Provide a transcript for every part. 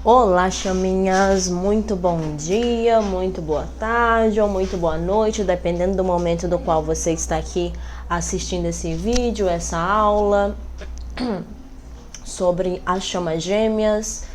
Olá, chaminhas! Muito bom dia, muito boa tarde ou muito boa noite, dependendo do momento do qual você está aqui assistindo esse vídeo, essa aula sobre as chamas gêmeas.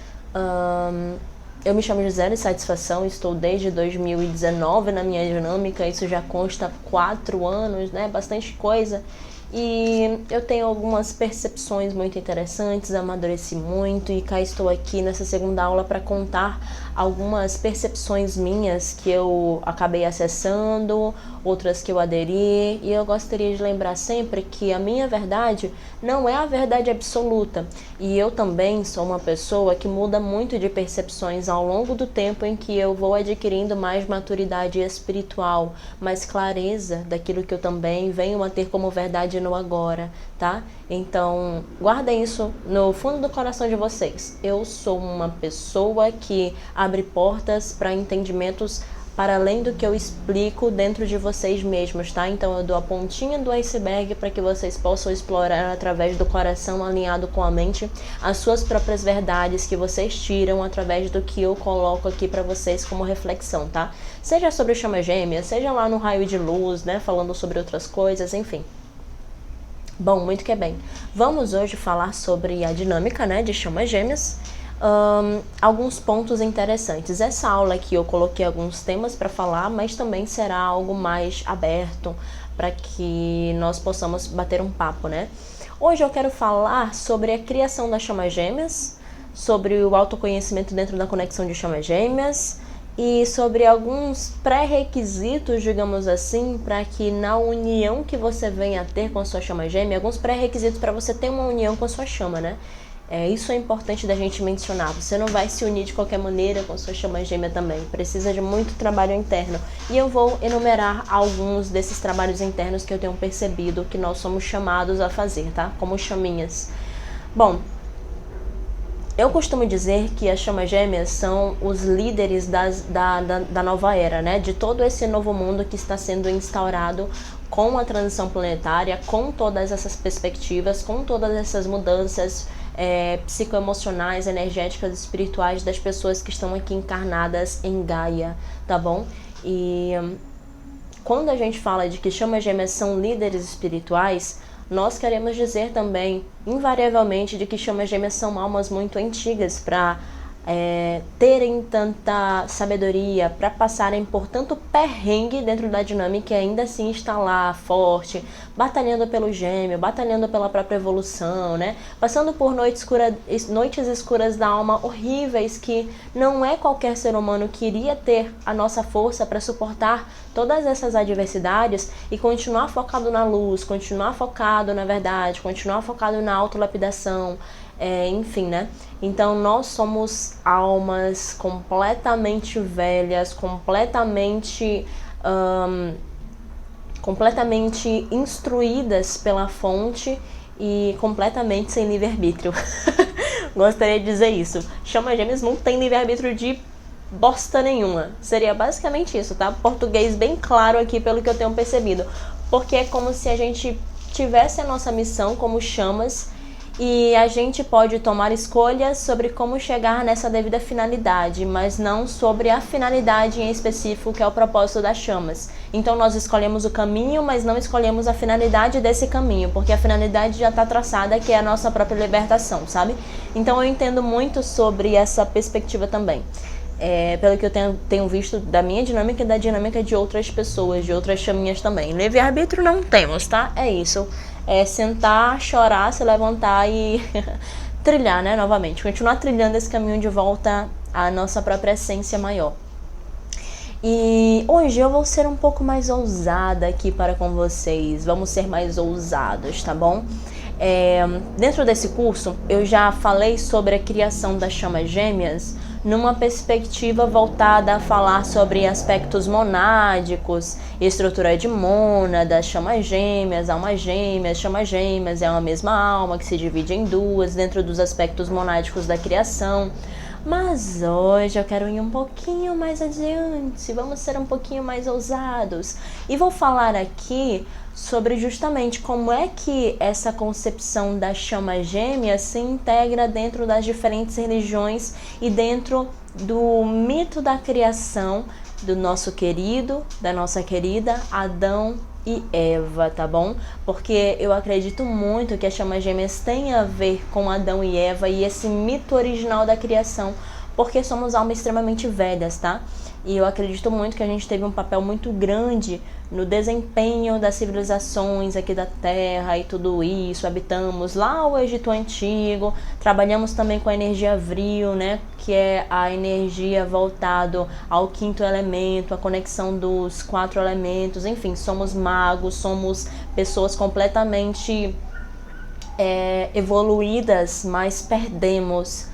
Eu me chamo Gisele Satisfação, estou desde 2019 na minha dinâmica, isso já consta 4 anos, né? Bastante coisa. E eu tenho algumas percepções muito interessantes, amadureci muito e cá estou aqui nessa segunda aula para contar algumas percepções minhas que eu acabei acessando, outras que eu aderi, e eu gostaria de lembrar sempre que a minha verdade não é a verdade absoluta, e eu também sou uma pessoa que muda muito de percepções ao longo do tempo em que eu vou adquirindo mais maturidade espiritual, mais clareza daquilo que eu também venho a ter como verdade no agora, tá? Então, guardem isso no fundo do coração de vocês. Eu sou uma pessoa que abre portas para entendimentos para além do que eu explico dentro de vocês mesmos, tá? Então eu dou a pontinha do iceberg para que vocês possam explorar através do coração alinhado com a mente as suas próprias verdades que vocês tiram através do que eu coloco aqui para vocês como reflexão, tá? Seja sobre chama gêmea, seja lá no raio de luz, né? Falando sobre outras coisas, enfim. Bom, muito que bem. Vamos hoje falar sobre a dinâmica, né, de chamas gêmeas. Alguns pontos interessantes. Essa aula aqui eu coloquei alguns temas para falar, mas também será algo mais aberto para que nós possamos bater um papo, né? Hoje eu quero falar sobre a criação das chamas gêmeas, sobre o autoconhecimento dentro da conexão de chamas gêmeas e sobre alguns pré-requisitos, digamos assim, para que na união que você venha a ter com a sua chama gêmea, alguns pré-requisitos para você ter uma união com a sua chama, né? Isso é importante da gente mencionar. Você não vai se unir de qualquer maneira com a sua chama gêmea também. Precisa de muito trabalho interno. E eu vou enumerar alguns desses trabalhos internos que eu tenho percebido que nós somos chamados a fazer, tá? Como chaminhas. Bom, eu costumo dizer que as chamas gêmeas são os líderes da nova era, né? De todo esse novo mundo que está sendo instaurado com a transição planetária, com todas essas perspectivas, com todas essas mudanças psicoemocionais, energéticas, espirituais das pessoas que estão aqui encarnadas em Gaia, tá bom? E quando a gente fala de que chamas gêmeas são líderes espirituais, nós queremos dizer também, invariavelmente, de que chamas gêmeas são almas muito antigas para terem tanta sabedoria, para passarem por tanto perrengue dentro da dinâmica e ainda assim estar lá forte, batalhando pelo gêmeo, batalhando pela própria evolução, né? Passando por noites escuras da alma horríveis que não é qualquer ser humano que iria ter a nossa força para suportar todas essas adversidades e continuar focado na luz, continuar focado na verdade, continuar focado na autolapidação, enfim, né? Então nós somos almas completamente velhas, completamente instruídas pela fonte e completamente sem livre-arbítrio. Gostaria de dizer isso. Chama gêmeas não tem livre-arbítrio de bosta nenhuma. Seria basicamente isso, tá? Português bem claro aqui pelo que eu tenho percebido. Porque é como se a gente tivesse a nossa missão como chamas e a gente pode tomar escolhas sobre como chegar nessa devida finalidade, mas não sobre a finalidade em específico, que é o propósito das chamas. Então nós escolhemos o caminho, mas não escolhemos a finalidade desse caminho, porque a finalidade já está traçada, que é a nossa própria libertação, sabe? Então eu entendo muito sobre essa perspectiva também. Pelo que eu tenho visto da minha dinâmica e da dinâmica de outras pessoas, de outras chaminhas também. Livre-arbítrio não temos, tá? É isso. É sentar, chorar, se levantar e trilhar, né, novamente. Continuar trilhando esse caminho de volta à nossa própria essência maior. E hoje eu vou ser um pouco mais ousada aqui para com vocês. Vamos ser mais ousados, tá bom? Dentro desse curso, eu já falei sobre a criação das chamas gêmeas numa perspectiva voltada a falar sobre aspectos monádicos, estrutura de mônada, chamas gêmeas, almas gêmeas. Chamas gêmeas é uma mesma alma que se divide em duas dentro dos aspectos monádicos da criação. Mas hoje eu quero ir um pouquinho mais adiante, vamos ser um pouquinho mais ousados. E vou falar aqui sobre justamente como é que essa concepção da chama gêmea se integra dentro das diferentes religiões e dentro do mito da criação do nosso querido, da nossa querida Adão e Eva, tá bom? Porque eu acredito muito que as chamas gêmeas têm a ver com Adão e Eva e esse mito original da criação, porque somos almas extremamente velhas, tá? E eu acredito muito que a gente teve um papel muito grande no desempenho das civilizações aqui da Terra e tudo isso. Habitamos lá o Egito Antigo, trabalhamos também com a energia vril, né? Que é a energia voltada ao quinto elemento, a conexão dos 4 elementos. Enfim, somos magos, somos pessoas completamente evoluídas, mas perdemos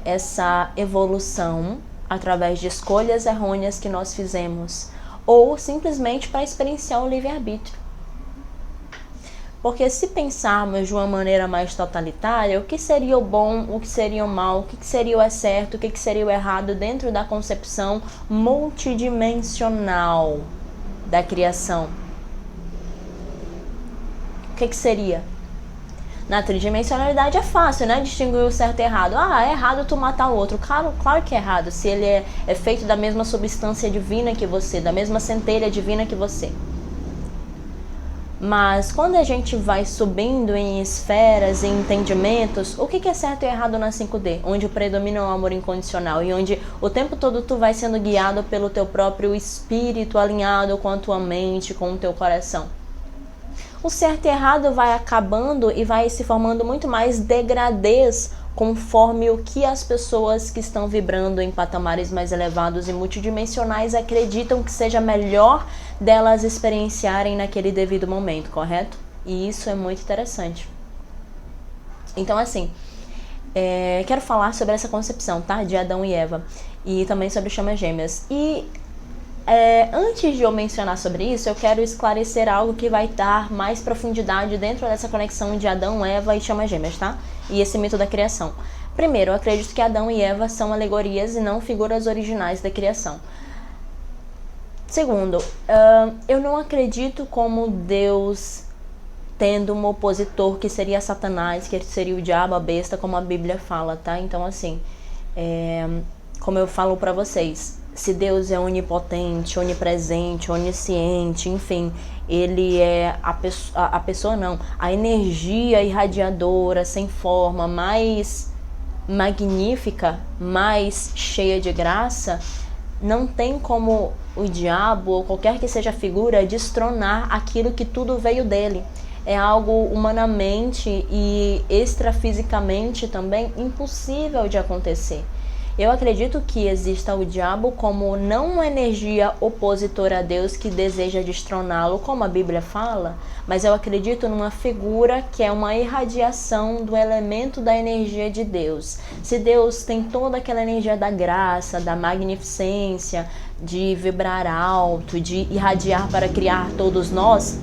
essa evolução através de escolhas errôneas que nós fizemos, ou simplesmente para experienciar o livre-arbítrio. Porque se pensarmos de uma maneira mais totalitária, o que seria o bom, o que seria o mal, o que seria o certo, o que seria o errado dentro da concepção multidimensional da criação? O que seria? Na tridimensionalidade é fácil, né? Distinguir o certo e errado. É errado tu matar o outro. Claro que é errado, se ele é feito da mesma substância divina que você, da mesma centelha divina que você. Mas quando a gente vai subindo em esferas, em entendimentos, o que é certo e errado na 5D? Onde predomina o amor incondicional e onde o tempo todo tu vai sendo guiado pelo teu próprio espírito, alinhado com a tua mente, com o teu coração. O certo e errado vai acabando e vai se formando muito mais degradês conforme o que as pessoas que estão vibrando em patamares mais elevados e multidimensionais acreditam que seja melhor delas experienciarem naquele devido momento, correto? E isso é muito interessante. Então, assim, quero falar sobre essa concepção, tá? De Adão e Eva e também sobre chamas gêmeas. E antes de eu mencionar sobre isso, eu quero esclarecer algo que vai dar mais profundidade dentro dessa conexão de Adão, Eva e chamas gêmeas, tá? E esse mito da criação. Primeiro, eu acredito que Adão e Eva são alegorias e não figuras originais da criação. Segundo, eu não acredito como Deus tendo um opositor que seria Satanás, que seria o diabo, a besta, como a Bíblia fala, tá? Então, assim, como eu falo pra vocês, se Deus é onipotente, onipresente, onisciente, enfim, ele é a energia irradiadora, sem forma, mais magnífica, mais cheia de graça, não tem como o diabo ou qualquer que seja a figura destronar aquilo que tudo veio dele. É algo humanamente e extrafisicamente também impossível de acontecer. Eu acredito que exista o diabo como não uma energia opositora a Deus que deseja destroná-lo, como a Bíblia fala, mas eu acredito numa figura que é uma irradiação do elemento da energia de Deus. Se Deus tem toda aquela energia da graça, da magnificência, de vibrar alto, de irradiar para criar todos nós,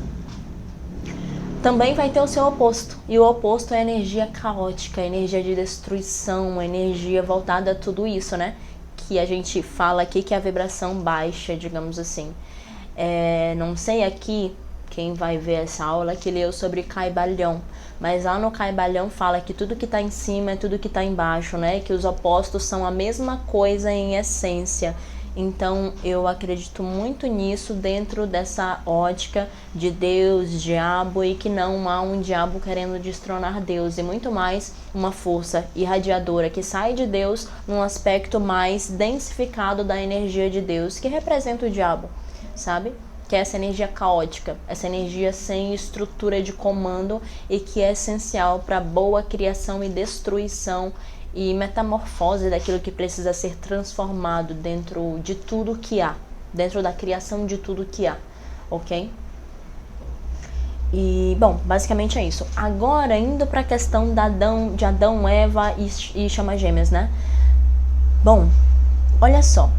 também vai ter o seu oposto, e o oposto é a energia caótica, a energia de destruição, a energia voltada a tudo isso, né? Que a gente fala aqui que é a vibração baixa, digamos assim. Não sei aqui, quem vai ver essa aula, que leu sobre Kybalion, mas lá no Kybalion fala que tudo que está em cima é tudo que está embaixo, né? Que os opostos são a mesma coisa em essência. Então eu acredito muito nisso dentro dessa ótica de Deus, diabo, e que não há um diabo querendo destronar Deus, e muito mais uma força irradiadora que sai de Deus num aspecto mais densificado da energia de Deus, que representa o diabo, sabe? Que é essa energia caótica, essa energia sem estrutura de comando e que é essencial para boa criação e destruição e metamorfose daquilo que precisa ser transformado dentro de tudo que há, dentro da criação de tudo que há, ok? E, bom, basicamente é isso. Agora, indo para a questão de Adão, Eva e chamas gêmeas, né? Bom, olha só,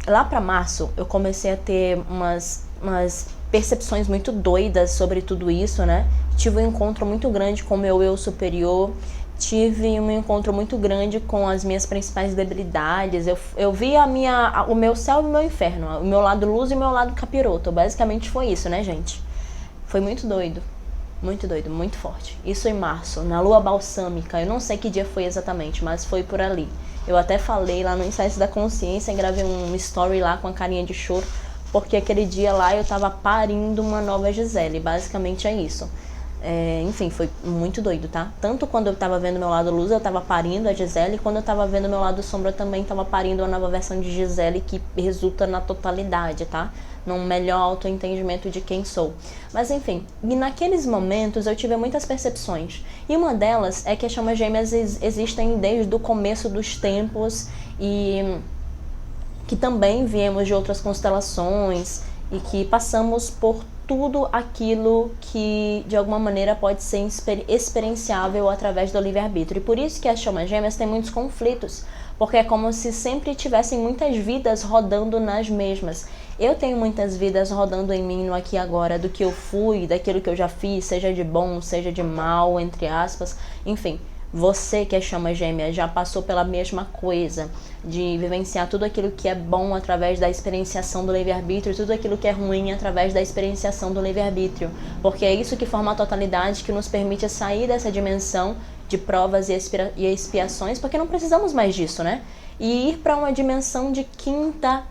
lá para março eu comecei a ter umas percepções muito doidas sobre tudo isso, né? Tive um encontro muito grande com o meu eu superior, tive um encontro muito grande com as minhas principais debilidades. Eu vi o meu céu e o meu inferno, o meu lado luz e o meu lado capiroto. Basicamente foi isso, né, gente? Foi muito doido, muito forte. Isso em março, na lua balsâmica. Eu não sei que dia foi exatamente, mas foi por ali. Eu até falei lá no Insights da Consciência, gravei um story lá com a carinha de choro, porque aquele dia lá eu tava parindo uma nova Gisele. Basicamente é isso. Enfim, foi muito doido, tá? Tanto quando eu tava vendo meu lado luz, eu tava parindo a Gisele, e quando eu tava vendo meu lado sombra, eu também tava parindo a nova versão de Gisele, que resulta na totalidade, tá? Num melhor autoentendimento de quem sou. Mas enfim, e naqueles momentos eu tive muitas percepções. E uma delas é que as chamas gêmeas existem desde o começo dos tempos e que também viemos de outras constelações e que passamos por tudo aquilo que de alguma maneira pode ser experienciável através do livre-arbítrio. E por isso que as chamas gêmeas têm muitos conflitos, porque é como se sempre tivessem muitas vidas rodando nas mesmas. Eu tenho muitas vidas rodando em mim no aqui e agora, do que eu fui, daquilo que eu já fiz, seja de bom, seja de mal, entre aspas, enfim. Você que é chama gêmea já passou pela mesma coisa, de vivenciar tudo aquilo que é bom através da experienciação do livre-arbítrio, tudo aquilo que é ruim através da experienciação do livre-arbítrio, porque é isso que forma a totalidade, que nos permite sair dessa dimensão de provas e expiações, porque não precisamos mais disso, né? E ir para uma dimensão de quinta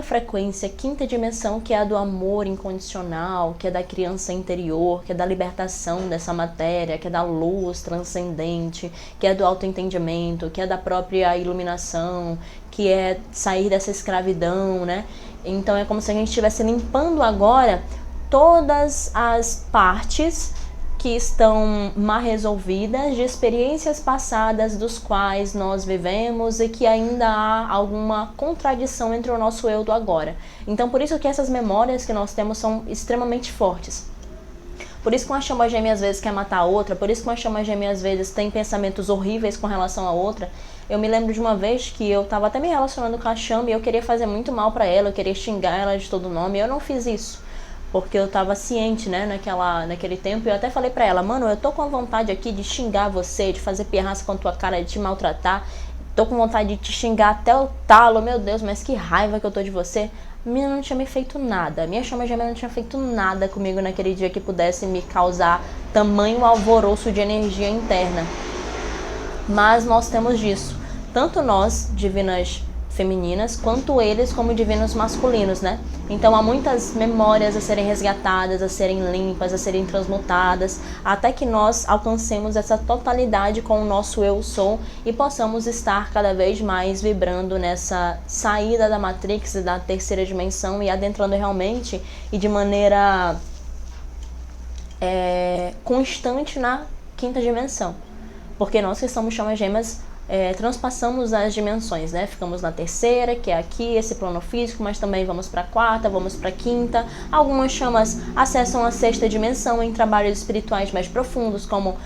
frequência, quinta dimensão, que é a do amor incondicional, que é da criança interior, que é da libertação dessa matéria, que é da luz transcendente, que é do autoentendimento, que é da própria iluminação, que é sair dessa escravidão, né? Então é como se a gente estivesse limpando agora todas as partes que estão mal resolvidas de experiências passadas dos quais nós vivemos e que ainda há alguma contradição entre o nosso eu do agora. Então por isso que essas memórias que nós temos são extremamente fortes. Por isso que uma chama gêmea às vezes quer matar a outra, por isso que uma chama gêmea às vezes tem pensamentos horríveis com relação a outra. Eu me lembro de uma vez que eu estava até me relacionando com a chama e eu queria fazer muito mal para ela, eu queria xingar ela de todo nome, e eu não fiz isso. Porque eu tava ciente, né, naquele tempo, e eu até falei pra ela, mano, eu tô com a vontade aqui de xingar você, de fazer pirraça com a tua cara, de te maltratar, tô com vontade de te xingar até o talo, meu Deus, mas que raiva que eu tô de você. A menina não tinha me feito nada, a minha chama gêmea não tinha feito nada comigo naquele dia que pudesse me causar tamanho alvoroço de energia interna. Mas nós temos disso, tanto nós, divinas femininas, quanto eles como divinos masculinos, né? Então há muitas memórias a serem resgatadas, a serem limpas, a serem transmutadas, até que nós alcancemos essa totalidade com o nosso eu sou e possamos estar cada vez mais vibrando nessa saída da Matrix e da terceira dimensão e adentrando realmente e de maneira constante na quinta dimensão. Porque nós que somos chamas gêmeas transpassamos as dimensões, né? Ficamos na terceira, que é aqui, esse plano físico, mas também vamos para a quarta, vamos para a quinta. Algumas chamas acessam a sexta dimensão em trabalhos espirituais mais profundos, como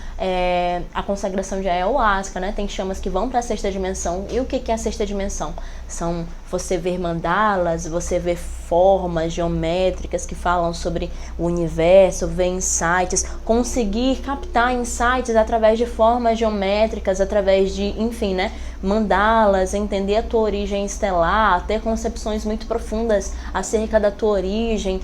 a consagração de ayahuasca, né? Tem chamas que vão para a sexta dimensão. E o que é a sexta dimensão? São você ver mandalas, você ver formas geométricas que falam sobre o universo, ver insights, conseguir captar insights através de formas geométricas, através de, enfim, né, mandalas, entender a tua origem estelar, ter concepções muito profundas acerca da tua origem,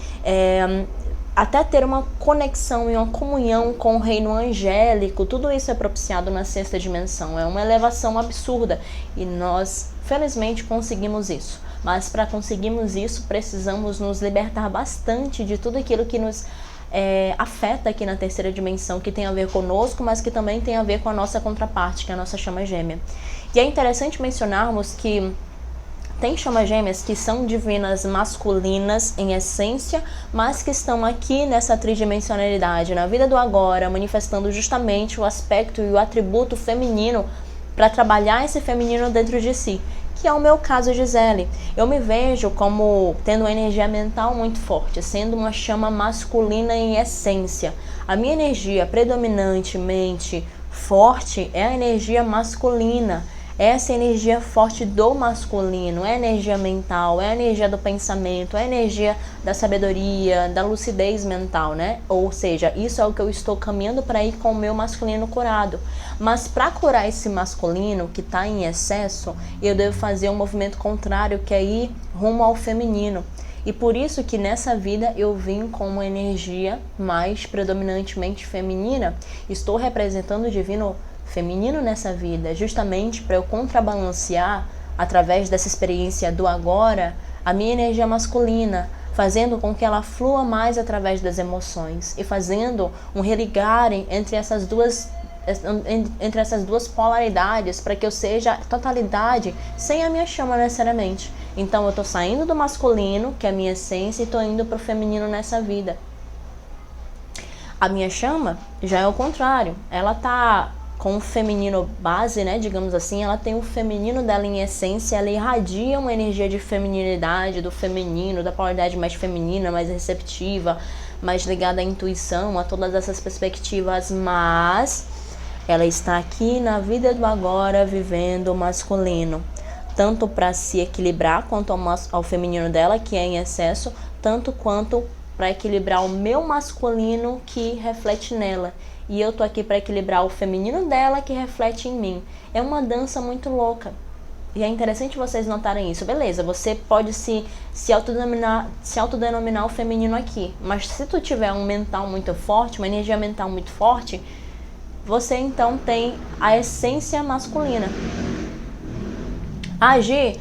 até ter uma conexão e uma comunhão com o reino angélico. Tudo isso é propiciado na sexta dimensão, é uma elevação absurda e nós felizmente conseguimos isso, mas para conseguirmos isso precisamos nos libertar bastante de tudo aquilo que nos afeta aqui na terceira dimensão, que tem a ver conosco, mas que também tem a ver com a nossa contraparte, que é a nossa chama gêmea. E é interessante mencionarmos que tem chamas gêmeas que são divinas masculinas em essência, mas que estão aqui nessa tridimensionalidade, na vida do agora, manifestando justamente o aspecto e o atributo feminino para trabalhar esse feminino dentro de si, que é o meu caso, Gisele. Eu me vejo como tendo uma energia mental muito forte, sendo uma chama masculina em essência. A minha energia predominantemente forte é a energia masculina. Essa energia forte do masculino é a energia mental, é a energia do pensamento, é a energia da sabedoria, da lucidez mental, né? Ou seja, isso é o que eu estou caminhando para ir com o meu masculino curado. Mas para curar esse masculino que está em excesso, eu devo fazer um movimento contrário, que é ir rumo ao feminino. E por isso que nessa vida eu vim com uma energia mais predominantemente feminina. Estou representando o divino feminino nessa vida, justamente para eu contrabalancear, através dessa experiência do agora, a minha energia masculina, fazendo com que ela flua mais através das emoções e fazendo um religar entre essas duas polaridades, para que eu seja totalidade sem a minha chama necessariamente. Então eu estou saindo do masculino, que é a minha essência, e estou indo para o feminino nessa vida. A minha chama já é o contrário, ela está com o feminino base, né, digamos assim, ela tem o feminino dela em essência, ela irradia uma energia de feminilidade, do feminino, da polaridade mais feminina, mais receptiva, mais ligada à intuição, a todas essas perspectivas, mas ela está aqui na vida do agora, vivendo o masculino, tanto para se equilibrar quanto ao feminino dela, que é em excesso, tanto quanto para equilibrar o meu masculino que reflete nela. E eu tô aqui para equilibrar o feminino dela que reflete em mim. É uma dança muito louca. E é interessante vocês notarem isso. Beleza, você pode se autodenominar o feminino aqui. Mas se tu tiver um mental muito forte, uma energia mental muito forte, você então tem a essência masculina. Gi,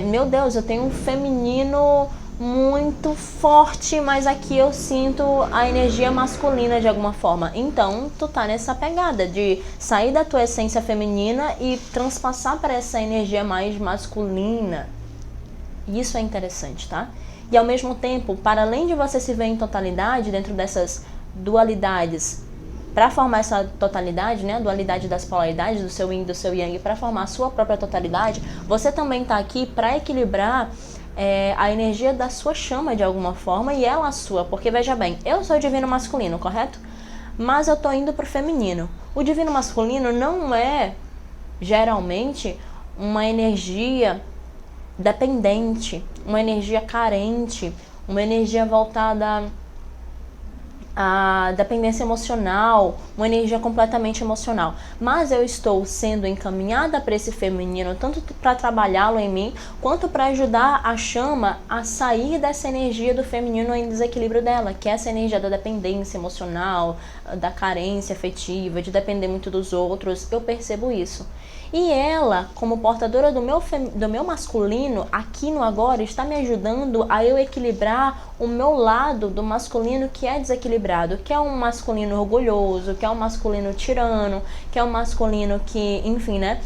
meu Deus, eu tenho um feminino muito forte, mas aqui eu sinto a energia masculina de alguma forma. Então, tu tá nessa pegada de sair da tua essência feminina e transpassar para essa energia mais masculina. Isso é interessante, tá? E ao mesmo tempo, para além de você se ver em totalidade dentro dessas dualidades, para formar essa totalidade, né, a dualidade das polaridades, do seu yin e do seu yang, para formar a sua própria totalidade, você também tá aqui para equilibrar a energia da sua chama de alguma forma, e ela a sua, porque veja bem, eu sou o divino masculino, correto? Mas eu tô indo pro feminino. O divino masculino não é geralmente uma energia dependente, uma energia carente, uma energia voltada a dependência emocional, uma energia completamente emocional. Mas eu estou sendo encaminhada para esse feminino, tanto para trabalhá-lo em mim, quanto para ajudar a chama a sair dessa energia do feminino em desequilíbrio dela, que é essa energia da dependência emocional, da carência afetiva, de depender muito dos outros. Eu percebo isso. E ela, como portadora do meu masculino, aqui no agora, está me ajudando a eu equilibrar o meu lado do masculino que é desequilibrado, que é um masculino orgulhoso, que é um masculino tirano, que é um masculino que, enfim, né,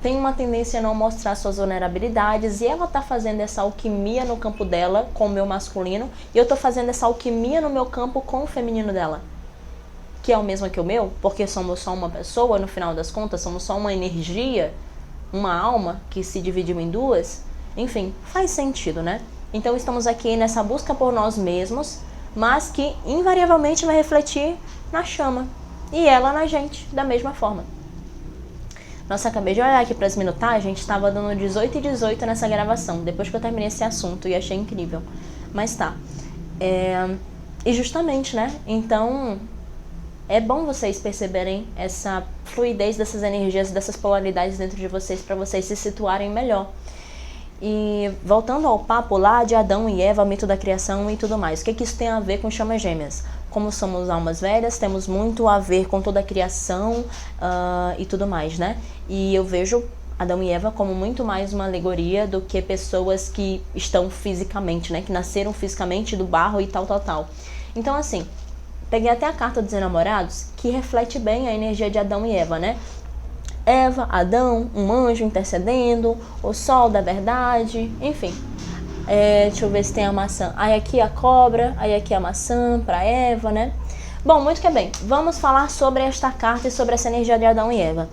tem uma tendência a não mostrar suas vulnerabilidades, e ela tá fazendo essa alquimia no campo dela com o meu masculino, e eu tô fazendo essa alquimia no meu campo com o feminino dela, que é o mesmo que o meu, porque somos só uma pessoa, no final das contas, somos só uma energia, uma alma que se dividiu em duas. Enfim, faz sentido, né? Então estamos aqui nessa busca por nós mesmos, mas que invariavelmente vai refletir na chama, e ela na gente, da mesma forma. Nossa, acabei de olhar aqui para as minutagens, estava dando 18 e 18 nessa gravação, depois que eu terminei esse assunto, e achei incrível. Mas tá. E justamente, né? Então, é bom vocês perceberem essa fluidez dessas energias, dessas polaridades dentro de vocês, para vocês se situarem melhor. E voltando ao papo lá de Adão e Eva, mito da criação e tudo mais, o que isso tem a ver com chamas gêmeas? Como somos almas velhas, temos muito a ver com toda a criação e tudo mais, né? E eu vejo Adão e Eva como muito mais uma alegoria do que pessoas que estão fisicamente, né? Que nasceram fisicamente do barro e tal. Então, assim, peguei até a carta dos enamorados, que reflete bem a energia de Adão e Eva, né? Eva, Adão, um anjo intercedendo, o sol da verdade, enfim. Deixa eu ver se tem a maçã. Aí aqui a cobra, aí aqui a maçã para Eva, né? Bom, muito que bem. Vamos falar sobre esta carta e sobre essa energia de Adão e Eva.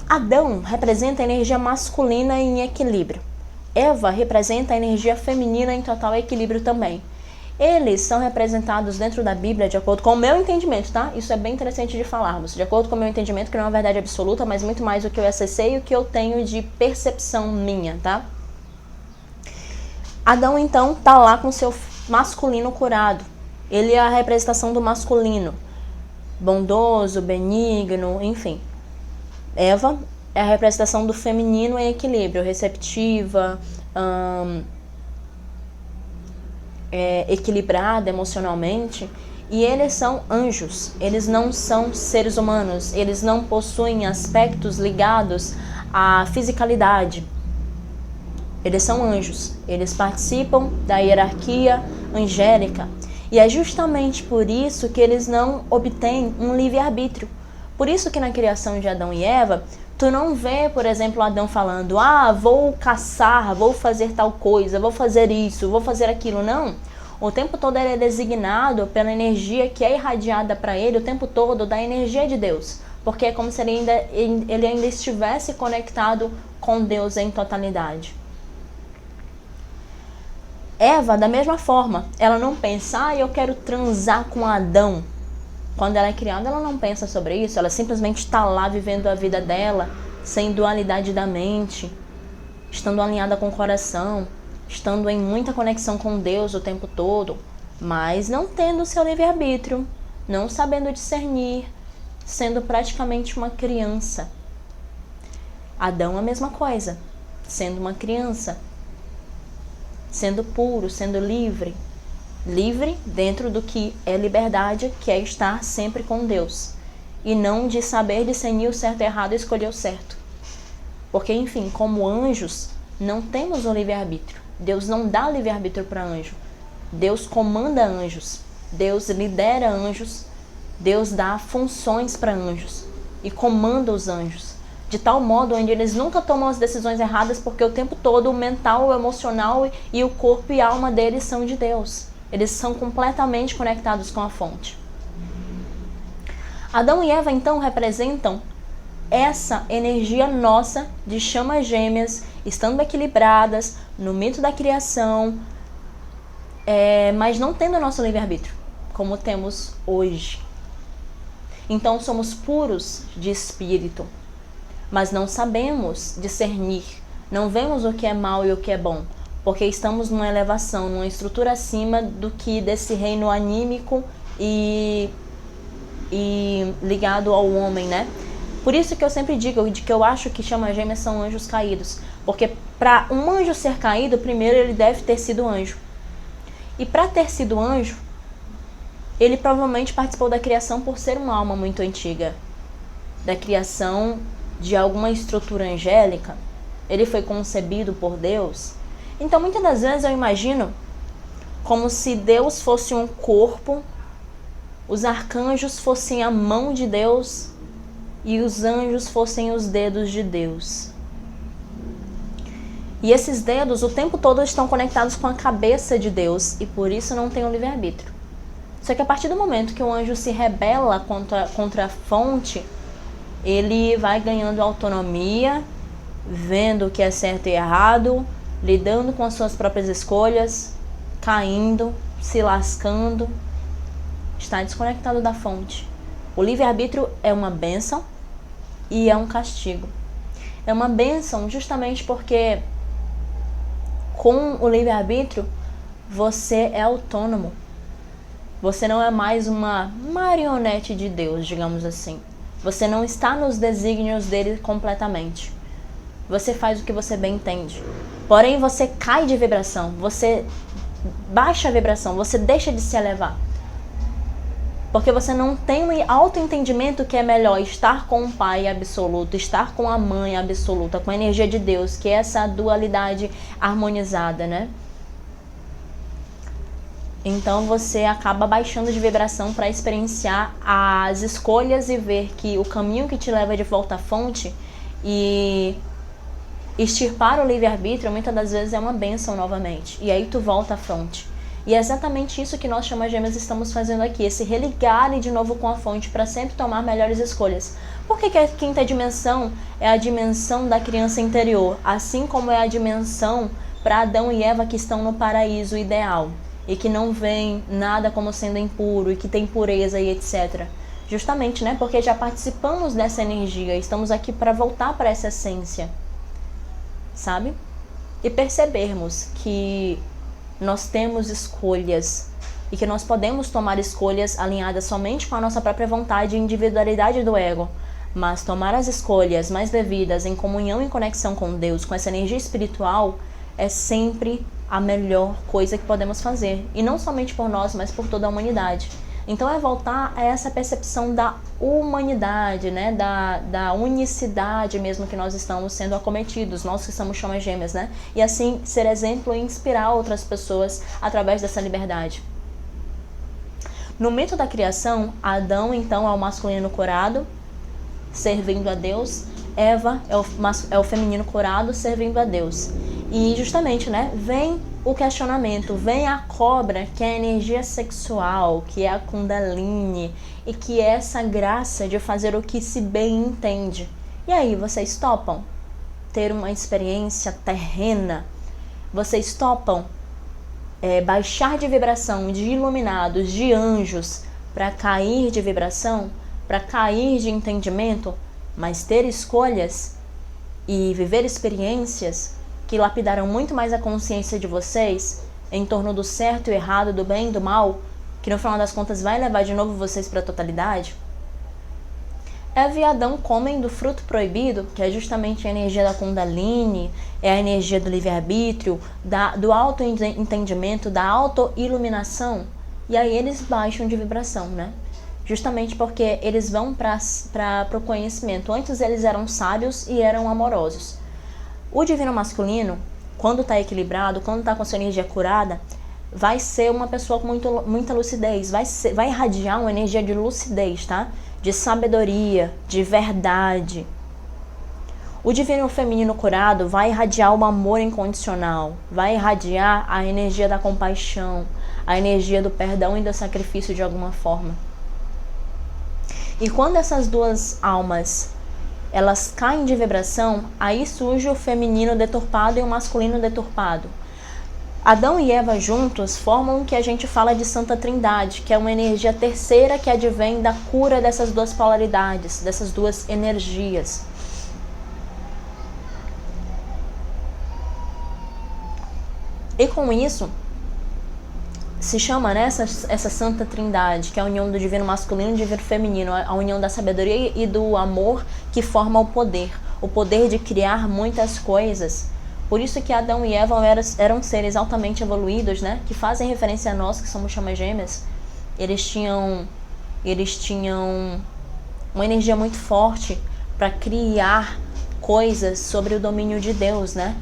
Adão representa a energia masculina em equilíbrio. Eva representa a energia feminina em total equilíbrio também. Eles são representados dentro da Bíblia de acordo com o meu entendimento, tá? Isso é bem interessante de falarmos. De acordo com o meu entendimento, que não é uma verdade absoluta, mas muito mais o que eu acessei e o que eu tenho de percepção minha, tá? Adão, então, tá lá com seu masculino curado. Ele é a representação do masculino. Bondoso, benigno, enfim. Eva é a representação do feminino em equilíbrio, receptiva, equilibrada emocionalmente. E eles são anjos, eles não são seres humanos, eles não possuem aspectos ligados à fisicalidade. Eles são anjos, eles participam da hierarquia angélica. E é justamente por isso que eles não obtêm um livre-arbítrio. Por isso que na criação de Adão e Eva, tu não vê, por exemplo, Adão falando: vou caçar, vou fazer tal coisa, vou fazer isso, vou fazer aquilo. Não. O tempo todo ele é designado pela energia que é irradiada para ele, o tempo todo da energia de Deus. Porque é como se ele ainda estivesse conectado com Deus em totalidade. Eva, da mesma forma, ela não pensa: eu quero transar com Adão. Quando ela é criada, ela não pensa sobre isso, ela simplesmente está lá vivendo a vida dela, sem dualidade da mente, estando alinhada com o coração, estando em muita conexão com Deus o tempo todo, mas não tendo seu livre-arbítrio, não sabendo discernir, sendo praticamente uma criança. Adão a mesma coisa, sendo uma criança, sendo puro, sendo livre. Livre dentro do que é liberdade, que é estar sempre com Deus. E não de saber discernir o certo e errado e escolher o certo. Porque, enfim, como anjos, não temos um livre-arbítrio. Deus não dá livre-arbítrio para anjo. Deus comanda anjos. Deus lidera anjos. Deus dá funções para anjos. E comanda os anjos. De tal modo onde eles nunca tomam as decisões erradas, porque o tempo todo o mental, o emocional e o corpo e a alma deles são de Deus. Eles são completamente conectados com a fonte. Adão e Eva, então, representam essa energia nossa de chamas gêmeas, estando equilibradas no mito da criação, mas não tendo o nosso livre-arbítrio, como temos hoje. Então, somos puros de espírito, mas não sabemos discernir, não vemos o que é mal e o que é bom, porque estamos numa elevação, numa estrutura acima do que desse reino anímico e ligado ao homem, né? Por isso que eu sempre digo que eu acho que chamas gêmeas são anjos caídos, porque para um anjo ser caído, primeiro ele deve ter sido anjo. E para ter sido anjo, ele provavelmente participou da criação por ser uma alma muito antiga, da criação de alguma estrutura angélica. Ele foi concebido por Deus. Então, muitas das vezes eu imagino como se Deus fosse um corpo, os arcanjos fossem a mão de Deus e os anjos fossem os dedos de Deus. E esses dedos o tempo todo estão conectados com a cabeça de Deus e por isso não tem o livre-arbítrio. Só que a partir do momento que o anjo se rebela contra a fonte, ele vai ganhando autonomia, vendo o que é certo e errado, lidando com as suas próprias escolhas, caindo, se lascando, está desconectado da fonte. O livre-arbítrio é uma bênção e é um castigo. É uma bênção justamente porque com o livre-arbítrio você é autônomo. Você não é mais uma marionete de Deus, digamos assim. Você não está nos desígnios dele completamente. Você faz o que você bem entende. Porém, você cai de vibração, você baixa a vibração, você deixa de se elevar. Porque você não tem um autoentendimento que é melhor estar com o Pai absoluto, estar com a Mãe absoluta, com a energia de Deus, que é essa dualidade harmonizada, né? Então você acaba baixando de vibração para experienciar as escolhas e ver que o caminho que te leva de volta à fonte e extirpar o livre-arbítrio muitas das vezes é uma bênção novamente. E aí tu volta à fonte. E é exatamente isso que nós chamas gêmeas estamos fazendo aqui, esse religar de novo com a fonte para sempre tomar melhores escolhas. Por que a quinta dimensão é a dimensão da criança interior, assim como é a dimensão para Adão e Eva que estão no paraíso ideal? e que não veem nada como sendo impuro e que tem pureza e etc. Justamente, né? Porque já participamos dessa energia, estamos aqui para voltar para essa essência, sabe? E percebermos que nós temos escolhas e que nós podemos tomar escolhas alinhadas somente com a nossa própria vontade e individualidade do ego, mas tomar as escolhas mais devidas em comunhão e conexão com Deus, com essa energia espiritual, é sempre a melhor coisa que podemos fazer, e não somente por nós, mas por toda a humanidade. Então é voltar a essa percepção da humanidade, né? da unicidade mesmo que nós estamos sendo acometidos, nós que somos chamas gêmeas, né? E assim ser exemplo e inspirar outras pessoas através dessa liberdade. No mito da criação, Adão então é o masculino curado, servindo a Deus. Eva é o feminino curado, servindo a Deus. E justamente, né, vem o questionamento, vem a cobra, que é a energia sexual, que é a Kundalini, e que é essa graça de fazer o que se bem entende. E aí, vocês topam ter uma experiência terrena? Vocês topam baixar de vibração de iluminados, de anjos, para cair de vibração, para cair de entendimento, mas ter escolhas e viver experiências que lapidarão muito mais a consciência de vocês em torno do certo e errado, do bem e do mal, que no final das contas vai levar de novo vocês para a totalidade? Eva e Adão comem do fruto proibido, que é justamente a energia da Kundalini, é a energia do livre-arbítrio, do auto-entendimento, da auto-iluminação, e aí eles baixam de vibração, né? Justamente porque eles vão para o conhecimento. Antes eles eram sábios e eram amorosos. O divino masculino, quando está equilibrado, quando está com a sua energia curada, vai ser uma pessoa com muita lucidez, vai irradiar uma energia de lucidez, tá? De sabedoria, de verdade. O divino feminino curado vai irradiar o amor incondicional, vai irradiar a energia da compaixão, a energia do perdão e do sacrifício de alguma forma. E quando essas duas almas elas caem de vibração, aí surge o feminino deturpado e o masculino deturpado. Adão e Eva juntos formam o que a gente fala de Santa Trindade, que é uma energia terceira que advém da cura dessas duas polaridades, dessas duas energias. E com isso, se chama, né, essa Santa Trindade, que é a união do divino masculino e do divino feminino, a união da sabedoria e do amor que forma o poder de criar muitas coisas. Por isso que Adão e Eva eram seres altamente evoluídos, né, que fazem referência a nós, que somos chamas gêmeas. Eles tinham uma energia muito forte para criar coisas sobre o domínio de Deus, né?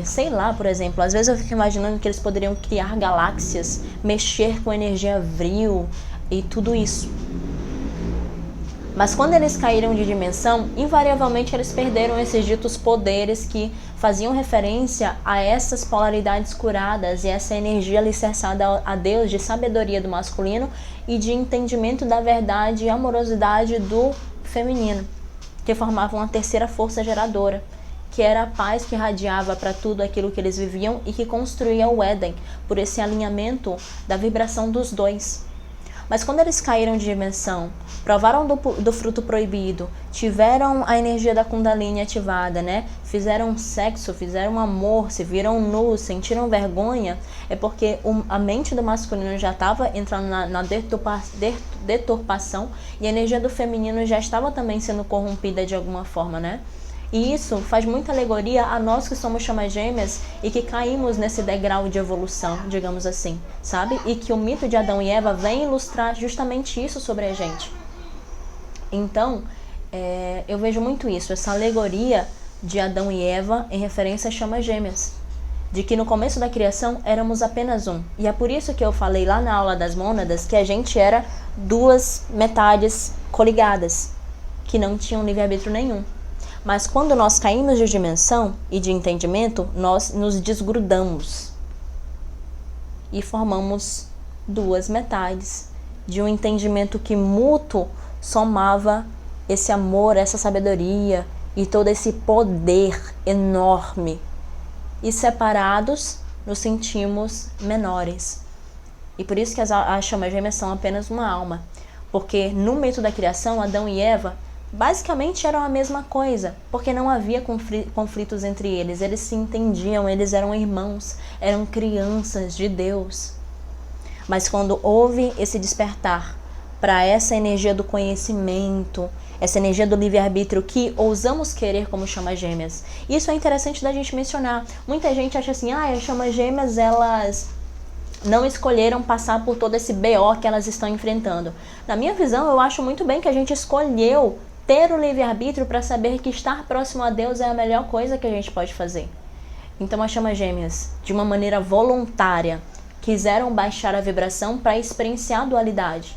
Sei lá, por exemplo, às vezes eu fico imaginando que eles poderiam criar galáxias, mexer com energia vril e tudo isso. Mas quando eles caíram de dimensão, invariavelmente eles perderam esses ditos poderes que faziam referência a essas polaridades curadas e essa energia alicerçada a Deus de sabedoria do masculino e de entendimento da verdade e amorosidade do feminino, que formavam uma terceira força geradora, que era a paz que irradiava para tudo aquilo que eles viviam e que construía o Éden, por esse alinhamento da vibração dos dois. Mas quando eles caíram de dimensão, provaram do fruto proibido, tiveram a energia da Kundalini ativada, né? Fizeram sexo, fizeram amor, se viram nus, sentiram vergonha, é porque a mente do masculino já estava entrando na deturpação e a energia do feminino já estava também sendo corrompida de alguma forma, né? E isso faz muita alegoria a nós que somos chamas gêmeas e que caímos nesse degrau de evolução, digamos assim, sabe? E que o mito de Adão e Eva vem ilustrar justamente isso sobre a gente. Então, eu vejo muito isso, essa alegoria de Adão e Eva em referência às chamas gêmeas. De que no começo da criação éramos apenas um. E é por isso que eu falei lá na aula das mônadas que a gente era duas metades coligadas, que não tinham livre-arbítrio nenhum. Mas quando nós caímos de dimensão e de entendimento, nós nos desgrudamos e formamos duas metades de um entendimento que mútuo somava esse amor, essa sabedoria e todo esse poder enorme. E separados, nos sentimos menores. E por isso que as chamas gêmeas são apenas uma alma. Porque no mito da criação, Adão e Eva basicamente eram a mesma coisa, porque não havia conflitos entre eles se entendiam, eles eram irmãos, eram crianças de Deus. Mas quando houve esse despertar para essa energia do conhecimento, essa energia do livre-arbítrio que ousamos querer como chamas gêmeas, isso é interessante da gente mencionar. Muita gente acha assim, as chamas gêmeas, elas não escolheram passar por todo esse BO que elas estão enfrentando. Na minha visão, eu acho muito bem que a gente escolheu ter o livre-arbítrio para saber que estar próximo a Deus é a melhor coisa que a gente pode fazer. Então as chamas gêmeas, de uma maneira voluntária, quiseram baixar a vibração para experienciar a dualidade.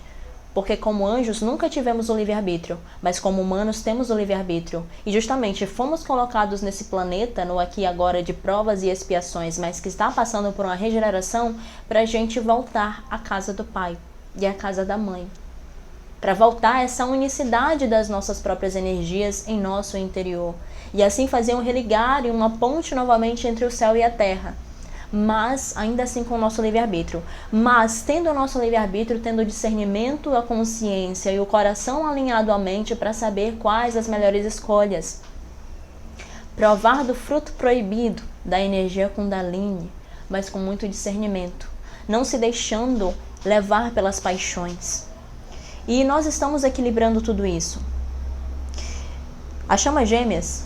Porque como anjos nunca tivemos o livre-arbítrio, mas como humanos temos o livre-arbítrio. E justamente fomos colocados nesse planeta, no aqui e agora de provas e expiações, mas que está passando por uma regeneração, para a gente voltar à casa do Pai e à casa da Mãe. Para voltar a essa unicidade das nossas próprias energias em nosso interior. E assim fazer um religar e uma ponte novamente entre o céu e a terra. Mas ainda assim com o nosso livre-arbítrio. Mas tendo o nosso livre-arbítrio, tendo o discernimento, a consciência e o coração alinhado à mente para saber quais as melhores escolhas. Provar do fruto proibido da energia Kundalini, mas com muito discernimento. Não se deixando levar pelas paixões. E nós estamos equilibrando tudo isso. As chamas gêmeas,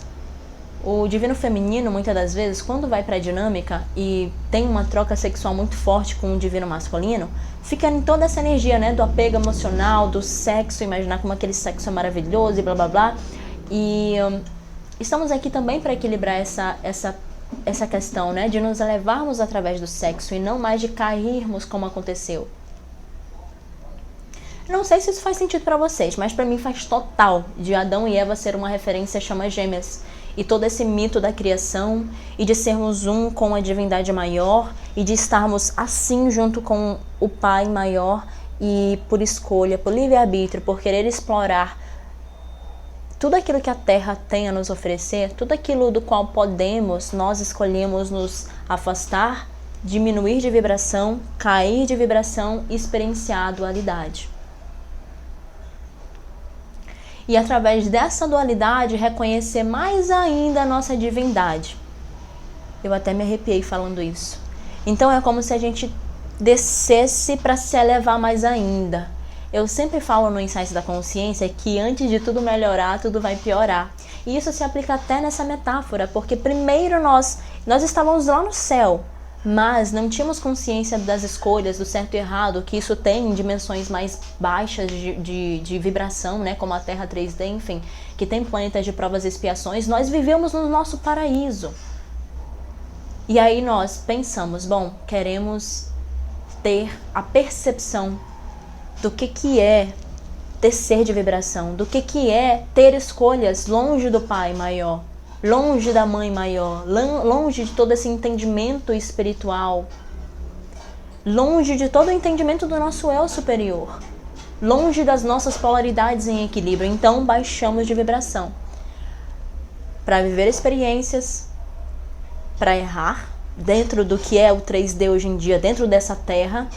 o divino feminino, muitas das vezes, quando vai para a dinâmica e tem uma troca sexual muito forte com o divino masculino, fica em toda essa energia, né, do apego emocional, do sexo, imaginar como aquele sexo é maravilhoso e blá blá blá. E estamos aqui também para equilibrar essa questão, né, de nos elevarmos através do sexo e não mais de cairmos como aconteceu. Não sei se isso faz sentido para vocês, mas para mim faz total de Adão e Eva ser uma referência a chamas gêmeas. E todo esse mito da criação e de sermos um com a divindade maior e de estarmos assim junto com o Pai maior e por escolha, por livre-arbítrio, por querer explorar tudo aquilo que a Terra tem a nos oferecer, tudo aquilo do qual nós escolhemos nos afastar, diminuir de vibração, cair de vibração e experienciar a dualidade. E através dessa dualidade reconhecer mais ainda a nossa divindade. Eu até me arrepiei falando isso. Então é como se a gente descesse para se elevar mais ainda. Eu sempre falo no Insights da Consciência que antes de tudo melhorar, tudo vai piorar. E isso se aplica até nessa metáfora, porque primeiro nós estávamos lá no céu, mas não tínhamos consciência das escolhas, do certo e errado, que isso tem em dimensões mais baixas de vibração, né, como a Terra 3D, enfim, que tem planetas de provas e expiações. Nós vivemos no nosso paraíso. E aí nós pensamos, bom, queremos ter a percepção do que é descer de vibração, do que é ter escolhas longe do Pai maior, longe da Mãe maior, longe de todo esse entendimento espiritual, longe de todo o entendimento do nosso eu superior, longe das nossas polaridades em equilíbrio. Então baixamos de vibração para viver experiências, para errar dentro do que é o 3D hoje em dia, dentro dessa terra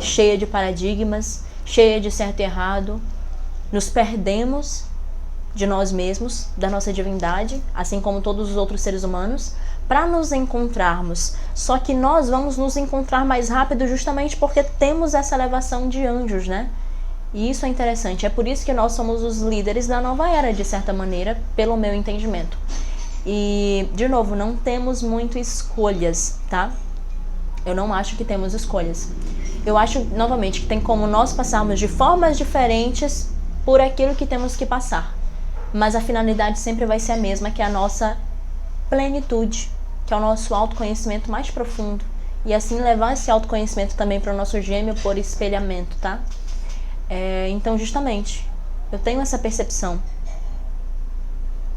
cheia de paradigmas, cheia de certo e errado. Nos perdemos de nós mesmos, da nossa divindade, assim como todos os outros seres humanos, para nos encontrarmos. Só que nós vamos nos encontrar mais rápido justamente porque temos essa elevação de anjos, né? E isso é interessante. É por isso que nós somos os líderes da nova era, de certa maneira, pelo meu entendimento. E, de novo, não temos muito escolhas, tá? Eu não acho que temos escolhas. Eu acho, novamente, que tem como nós passarmos de formas diferentes por aquilo que temos que passar. Mas a finalidade sempre vai ser a mesma, que é a nossa plenitude, que é o nosso autoconhecimento mais profundo. E assim levar esse autoconhecimento também para o nosso gêmeo por espelhamento, tá? Então, justamente, eu tenho essa percepção.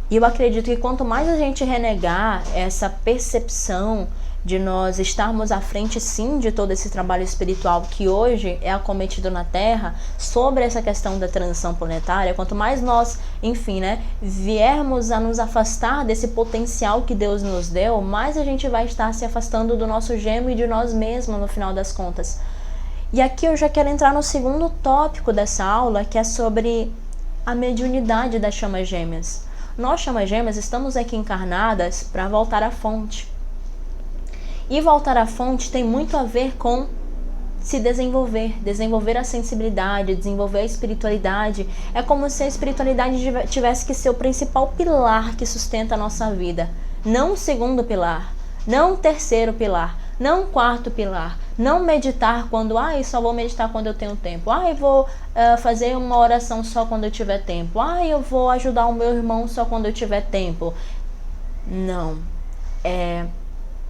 E eu acredito que quanto mais a gente renegar essa percepção de nós estarmos à frente, sim, de todo esse trabalho espiritual que hoje é acometido na Terra, sobre essa questão da transição planetária, quanto mais nós, enfim, né, viermos a nos afastar desse potencial que Deus nos deu, mais a gente vai estar se afastando do nosso gêmeo e de nós mesmos no final das contas. E aqui eu já quero entrar no segundo tópico dessa aula, que é sobre a mediunidade das chamas gêmeas. Nós, chamas gêmeas, estamos aqui encarnadas para voltar à fonte. E voltar à fonte tem muito a ver com se desenvolver a sensibilidade, desenvolver a espiritualidade. É como se a espiritualidade tivesse que ser o principal pilar que sustenta a nossa vida. Não o segundo pilar, não o terceiro pilar, não o quarto pilar. Não meditar quando, só vou meditar quando eu tenho tempo. Eu vou fazer uma oração só quando eu tiver tempo. Eu vou ajudar o meu irmão só quando eu tiver tempo. Não. É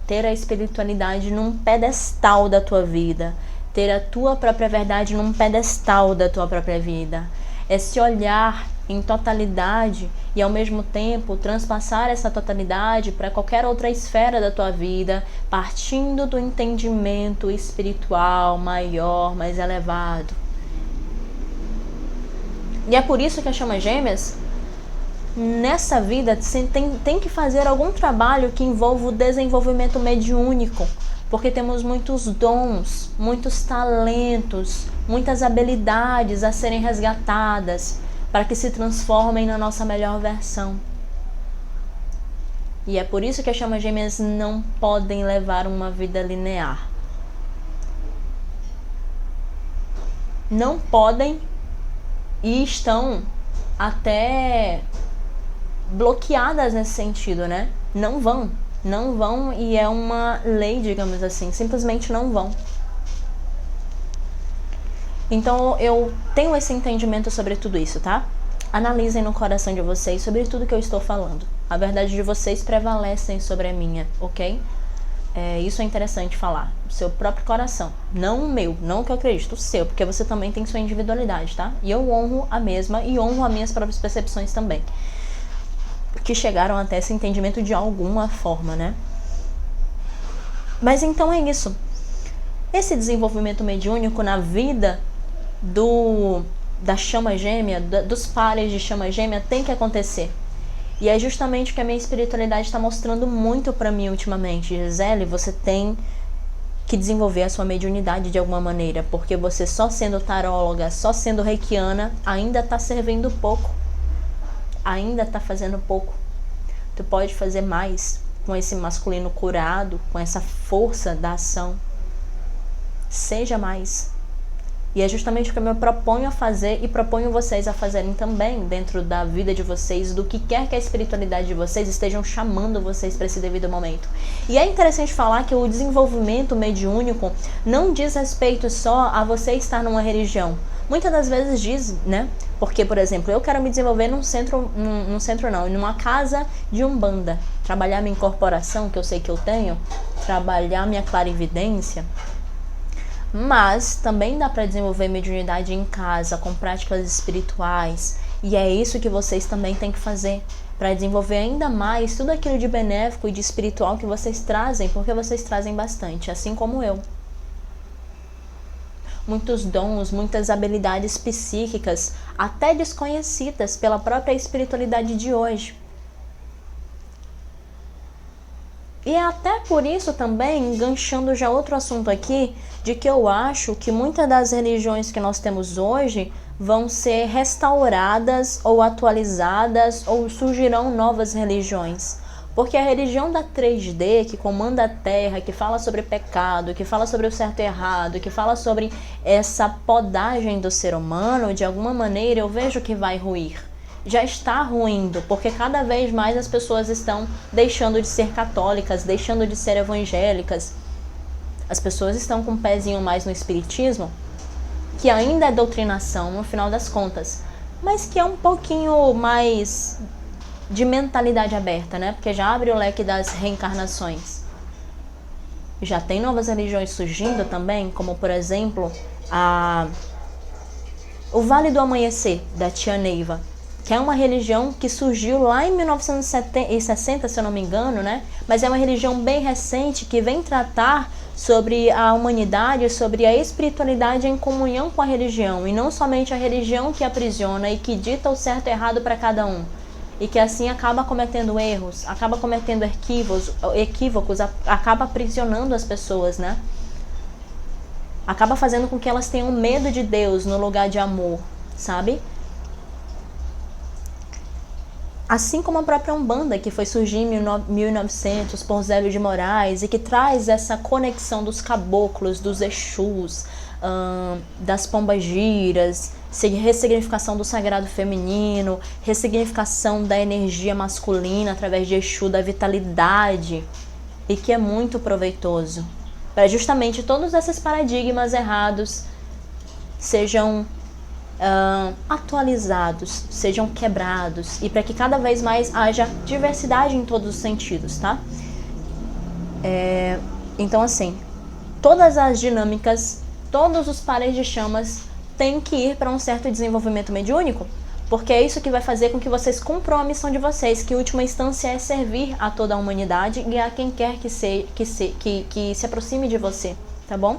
ter a espiritualidade num pedestal da tua vida. Ter a tua própria verdade num pedestal da tua própria vida. É se olhar em totalidade e ao mesmo tempo transpassar essa totalidade para qualquer outra esfera da tua vida, partindo do entendimento espiritual maior, mais elevado. E é por isso que as chamas gêmeas, nessa vida, tem que fazer algum trabalho que envolva o desenvolvimento mediúnico, porque temos muitos dons, muitos talentos, muitas habilidades a serem resgatadas para que se transformem na nossa melhor versão. E é por isso que as chamas gêmeas não podem levar uma vida linear. Não podem e estão até bloqueadas nesse sentido, né? Não vão e é uma lei, digamos assim, simplesmente não vão. Então eu tenho esse entendimento sobre tudo isso, tá? Analisem no coração de vocês sobre tudo que eu estou falando. A verdade de vocês prevalece sobre a minha, ok? Isso é interessante falar. O seu próprio coração, não o meu, não o que eu acredito, o seu, porque você também tem sua individualidade, tá? E eu honro a mesma e honro as minhas próprias percepções também, que chegaram até esse entendimento de alguma forma, né? Mas então é isso. Esse desenvolvimento mediúnico na vida da chama gêmea, dos pares de chama gêmea, tem que acontecer. E é justamente o que a minha espiritualidade está mostrando muito para mim ultimamente. Gisele, você tem que desenvolver a sua mediunidade de alguma maneira, porque você só sendo taróloga, só sendo reikiana, ainda está servindo pouco. Ainda está fazendo pouco. Tu pode fazer mais com esse masculino curado, com essa força da ação. Seja mais. E é justamente o que eu me proponho a fazer e proponho vocês a fazerem também dentro da vida de vocês, do que quer que a espiritualidade de vocês estejam chamando vocês para esse devido momento. E é interessante falar que o desenvolvimento mediúnico não diz respeito só a você estar numa religião. Muitas das vezes diz, né? Porque, por exemplo, eu quero me desenvolver numa casa de umbanda, trabalhar minha incorporação, que eu sei que eu tenho, trabalhar minha clarividência. Mas também dá para desenvolver mediunidade em casa, com práticas espirituais. E é isso que vocês também têm que fazer, para desenvolver ainda mais tudo aquilo de benéfico e de espiritual que vocês trazem, porque vocês trazem bastante, assim como eu. Muitos dons, muitas habilidades psíquicas, até desconhecidas pela própria espiritualidade de hoje. E é até por isso também, enganchando já outro assunto aqui, de que eu acho que muitas das religiões que nós temos hoje vão ser restauradas ou atualizadas, ou surgirão novas religiões. Porque a religião da 3D, que comanda a Terra, que fala sobre pecado, que fala sobre o certo e errado, que fala sobre essa podagem do ser humano, de alguma maneira eu vejo que vai ruir. Já está ruindo, porque cada vez mais as pessoas estão deixando de ser católicas, deixando de ser evangélicas. As pessoas estão com um pezinho mais no espiritismo, que ainda é doutrinação no final das contas, mas que é um pouquinho mais de mentalidade aberta, né? Porque já abre o leque das reencarnações. Já tem novas religiões surgindo também, como por exemplo o Vale do Amanhecer, da tia Neiva, que é uma religião que surgiu lá em 1960, se eu não me engano, né? Mas é uma religião bem recente que vem tratar sobre a humanidade, sobre a espiritualidade em comunhão com a religião, e não somente a religião que aprisiona e que dita o certo e errado para cada um, e que assim acaba cometendo erros, acaba cometendo equívocos, acaba aprisionando as pessoas, né? acaba fazendo com que elas tenham medo de Deus no lugar de amor, sabe? Assim como a própria Umbanda, que foi surgir em 1900 por Zélio de Moraes e que traz essa conexão dos caboclos, dos Exus, das pombagiras, ressignificação do sagrado feminino, ressignificação da energia masculina através de Exu, da vitalidade, e que é muito proveitoso para justamente todos esses paradigmas errados sejam atualizados, sejam quebrados, e para que cada vez mais haja diversidade em todos os sentidos, tá? Então, assim, todas as dinâmicas, todos os pares de chamas têm que ir para um certo desenvolvimento mediúnico, porque é isso que vai fazer com que vocês cumpram a missão de vocês, que em última instância é servir a toda a humanidade e a quem quer que se aproxime de você, tá bom?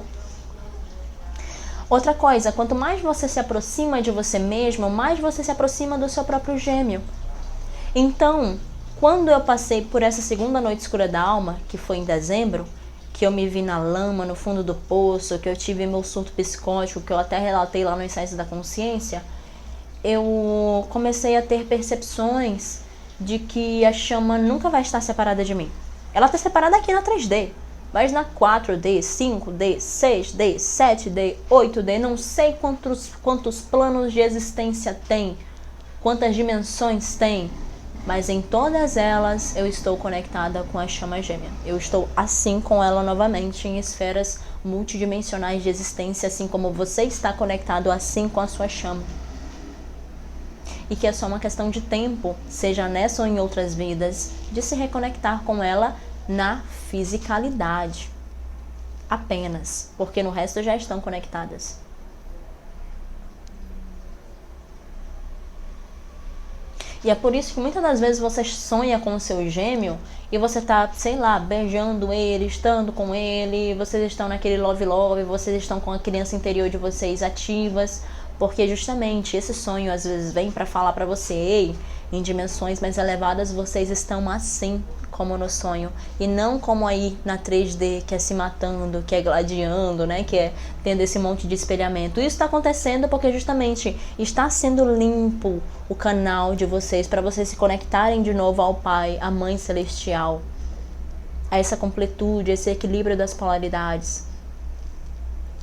Outra coisa, quanto mais você se aproxima de você mesmo, mais você se aproxima do seu próprio gêmeo. Então, quando eu passei por essa segunda noite escura da alma, que foi em dezembro, que eu me vi na lama, no fundo do poço, que eu tive meu surto psicótico, que eu até relatei lá no Insights da Consciência, eu comecei a ter percepções de que a chama nunca vai estar separada de mim. Ela está separada aqui na 3D, mas na 4D, 5D, 6D, 7D, 8D, não sei quantos planos de existência tem, quantas dimensões tem, mas em todas elas eu estou conectada com a chama gêmea. Eu estou assim com ela novamente em esferas multidimensionais de existência, assim como você está conectado assim com a sua chama. E que é só uma questão de tempo, seja nessa ou em outras vidas, de se reconectar com ela na fisicalidade. Apenas, porque no resto já estão conectadas. E é por isso que muitas das vezes você sonha com o seu gêmeo e você tá, sei lá, beijando ele, estando com ele, vocês estão naquele love, vocês estão com a criança interior de vocês ativas, porque justamente esse sonho às vezes vem para falar para você: ei, em dimensões mais elevadas vocês estão assim como no sonho, e não como aí na 3D, que é se matando, que é gladiando, né, que é tendo esse monte de espelhamento. Isso está acontecendo porque justamente está sendo limpo o canal de vocês para vocês se conectarem de novo ao Pai, à Mãe Celestial, a essa completude, esse equilíbrio das polaridades,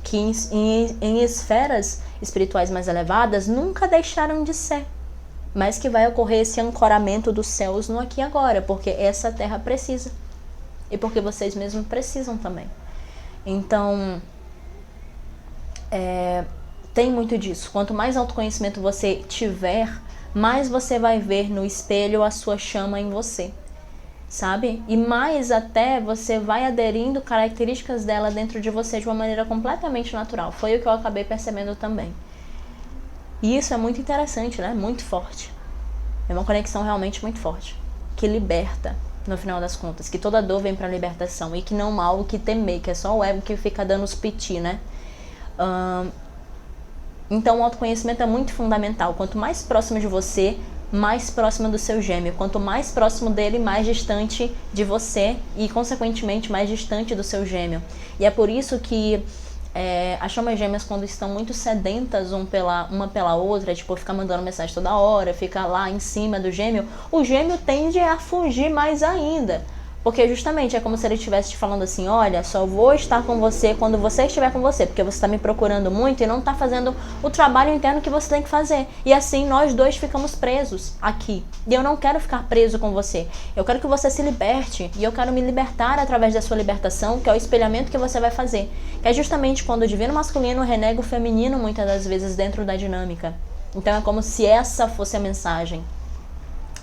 que em esferas espirituais mais elevadas nunca deixaram de ser, mas que vai ocorrer esse ancoramento dos céus no aqui e agora, porque essa terra precisa, e porque vocês mesmos precisam também. Então, tem muito disso. Quanto mais autoconhecimento você tiver, mais você vai ver no espelho a sua chama em você, sabe? E mais até você vai aderindo características dela dentro de você de uma maneira completamente natural. Foi o que eu acabei percebendo também. E isso é muito interessante, né? Muito forte. É uma conexão realmente muito forte, que liberta, no final das contas, que toda dor vem para libertação e que não há o que temer, que é só o ego que fica dando os piti, né? Então o autoconhecimento é muito fundamental. Quanto mais próximo de você, mais próximo do seu gêmeo. Quanto mais próximo dele, mais distante de você e, consequentemente, mais distante do seu gêmeo. E é por isso que as chamas gêmeas, quando estão muito sedentas uma pela outra, tipo, ficar mandando mensagem toda hora, ficar lá em cima do gêmeo, o gêmeo tende a fugir mais ainda. Porque justamente é como se ele estivesse te falando assim: olha, só vou estar com você quando você estiver com você, porque você está me procurando muito e não está fazendo o trabalho interno que você tem que fazer. E assim nós dois ficamos presos aqui. E eu não quero ficar preso com você. Eu quero que você se liberte. E eu quero me libertar através da sua libertação, que é o espelhamento que você vai fazer. Que é justamente quando o divino masculino renega o feminino muitas das vezes dentro da dinâmica. Então é como se essa fosse a mensagem.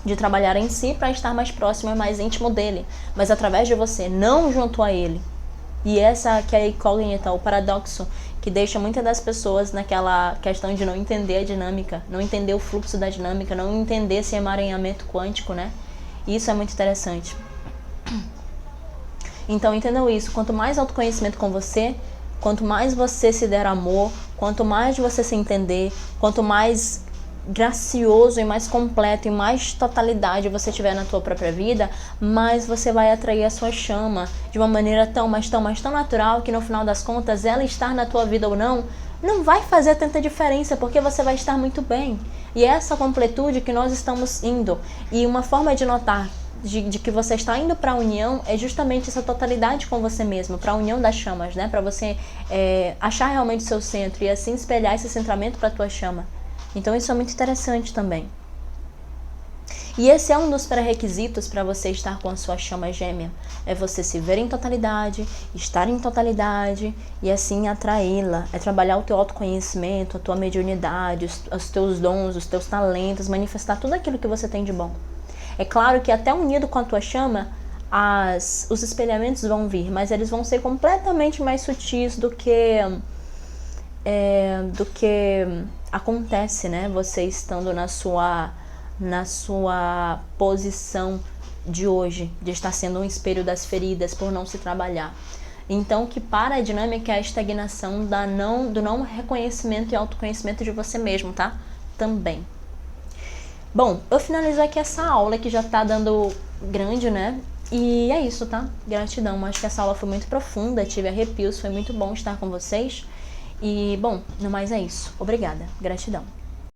De trabalhar em si para estar mais próximo e mais íntimo dele, mas através de você, não junto a ele. E essa que é a incógnita, o paradoxo, que deixa muitas das pessoas naquela questão de não entender a dinâmica, não entender o fluxo da dinâmica, não entender esse emaranhamento quântico, né? E isso é muito interessante. Então entendam isso: quanto mais autoconhecimento com você, quanto mais você se der amor, quanto mais você se entender, quanto mais gracioso e mais completo e mais totalidade você tiver na tua própria vida, mais você vai atrair a sua chama de uma maneira tão natural que no final das contas ela estar na tua vida ou não vai fazer tanta diferença, porque você vai estar muito bem. E é essa completude que nós estamos indo. E uma forma de notar de que você está indo para a união é justamente essa totalidade com você mesmo, para a união das chamas, né? Para você achar realmente o seu centro e assim espelhar esse centramento para a tua chama. Então isso é muito interessante também. E esse é um dos pré-requisitos para você estar com a sua chama gêmea. É você se ver em totalidade, estar em totalidade e assim atraí-la. É trabalhar o teu autoconhecimento, a tua mediunidade, os teus dons, os teus talentos, manifestar tudo aquilo que você tem de bom. É claro que até unido com a tua chama, os espelhamentos vão vir, mas eles vão ser completamente mais sutis do que acontece, né? Você estando na sua posição de hoje, de estar sendo um espelho das feridas por não se trabalhar. Então, o que para a dinâmica é a estagnação do não reconhecimento e autoconhecimento de você mesmo, tá? Também. Bom, eu finalizo aqui essa aula que já tá dando grande, né? E é isso, tá? Gratidão. Acho que essa aula foi muito profunda, tive arrepios, foi muito bom estar com vocês. E, bom, no mais é isso. Obrigada. Gratidão.